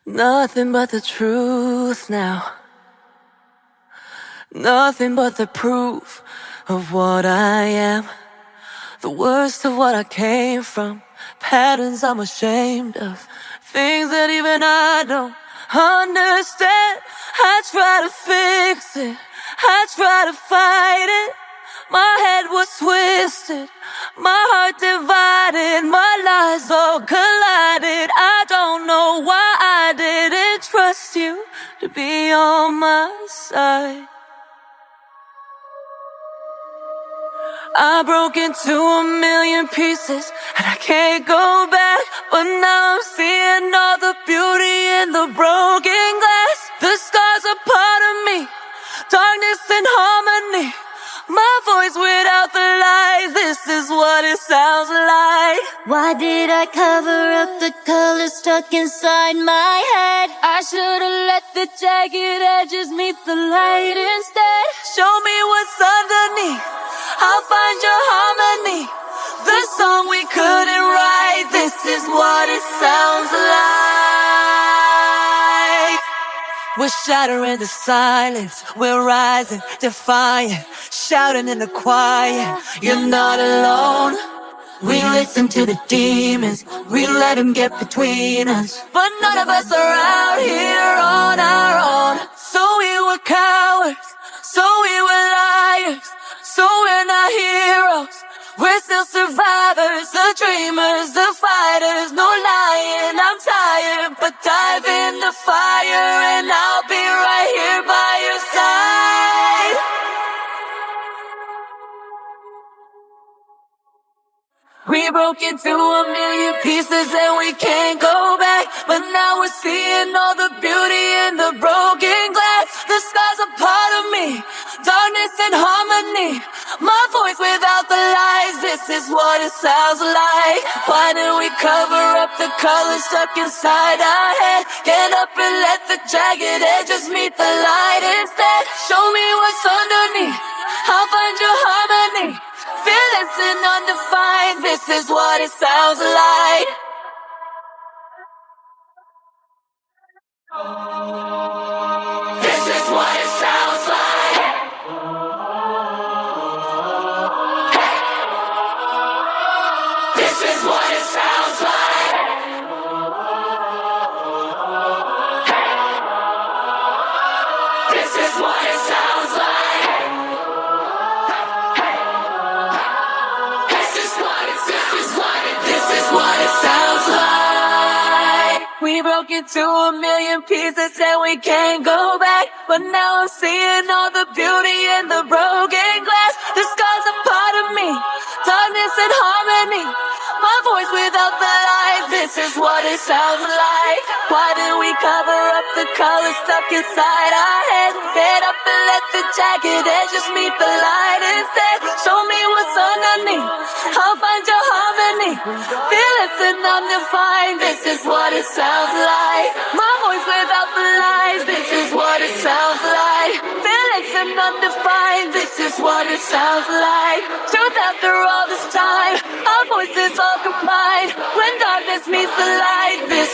Nothing but the truth now. Nothing but the proof of what I am. The worst of what I came from. Patterns I'm ashamed of. Things that even I don't understand. I try to fix it. I try to fight it. My head was twisted. My heart divided. My lies all collided. I don't know why I didn't trust you to be on my side. I broke into a million pieces and I can't go back. But now I'm seeing all the beauty in the broken glass. The scars are part of me, darkness and harmony. My voice without the lies, this is what it sounds like. Why did I cover up the colors stuck inside my head? I should've let the jagged edges meet the light instead. Show me what's underneath, I'll find your harmony. The song we couldn't write, this is what it sounds like. We're shattering the silence, we're rising, defiant, shouting in the quiet. You're not alone. We listen to the demons, we let them get between us. But none of us are out here on our own. So we were cowards, so we were liars, so we're not heroes. We're still survivors, the dreamers, the fighters. No lying, I'm tired, but dive in the fire and I'll be right here by your side. We broke into a million pieces and we can't go back. But now we're seeing all the beauty in the broken glass. The scars are part of me, darkness and harmony. My voice without the lies, this is what it sounds like. Why do we cover up the colors stuck inside our head? Get up and let the jagged edges meet the light instead. Show me what's underneath, I'll find your harmony. Fearless and undefined, this is what it sounds like. This is what it sounds like. This is what it sounds like. This is what it sounds like. This is what it sounds like. We broke into a million pieces and we can't go back. But now I'm seeing all the beauty in the broken glass. The scars are part of me, darkness and harmony. My voice without the lies, this is what it sounds like. Why do we cover up the colors stuck inside our heads? Get up and let the jagged edges meet the light instead. Show me what's underneath, I'll find your harmony. Fearless and undefined, this is what it sounds like. My voice without the lies, this is what it sounds like. Fearless and undefined, this is what it sounds like. Truth after all this time, our voices all combined. When darkness meets the light, this